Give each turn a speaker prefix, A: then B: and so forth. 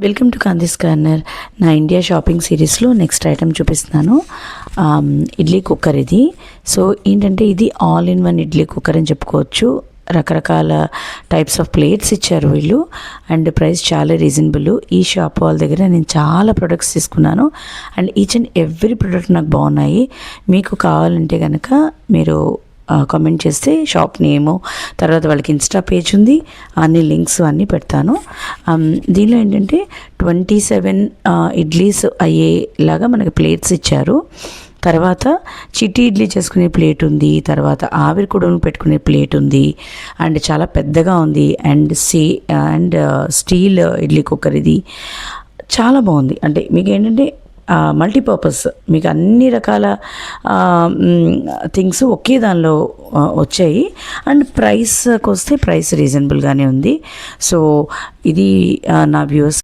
A: Welcome to Kanthi's corner. నా India shopping సిరీస్లో next item చూపిస్తున్నాను. ఇడ్లీ కుక్కర్ ఇది. సో ఏంటంటే ఇది all in one idli cooker అని చెప్పుకోవచ్చు. రకరకాల టైప్స్ ఆఫ్ ప్లేట్స్ ఇచ్చారు వీళ్ళు, అండ్ ప్రైస్ చాలా రీజనబుల్. ఈ షాప్ వాళ్ళ దగ్గర నేను చాలా ప్రొడక్ట్స్ తీసుకున్నాను, and each and every product నాకు బాగున్నాయి. మీకు కావాలంటే కనుక మీరు కామెంట్ చేస్తే షాప్ నేము, తర్వాత వాళ్ళకి ఇన్స్టా పేజ్ ఉంది, అన్ని లింక్స్ అన్నీ పెడతాను. దీనిలో ఏంటంటే 27 ఇడ్లీస్ అయ్యేలాగా మనకి ప్లేట్స్ ఇచ్చారు. తర్వాత చిట్టి ఇడ్లీ చేసుకునే ప్లేట్ ఉంది, తర్వాత ఆవిరి కుడును పెట్టుకునే ప్లేట్ ఉంది, అండ్ చాలా పెద్దగా ఉంది. అండ్ స్టీల్ ఇడ్లీ కుక్కర్ ఇది చాలా బాగుంది. అంటే మీకు ఏంటంటే మల్టీపర్పస్, మీకు అన్ని రకాల థింగ్స్ ఒకే దానిలో వచ్చాయి. అండ్ ప్రైస్కి వస్తే ప్రైస్ రీజనబుల్గానే ఉంది. సో ఇది నా వ్యూస్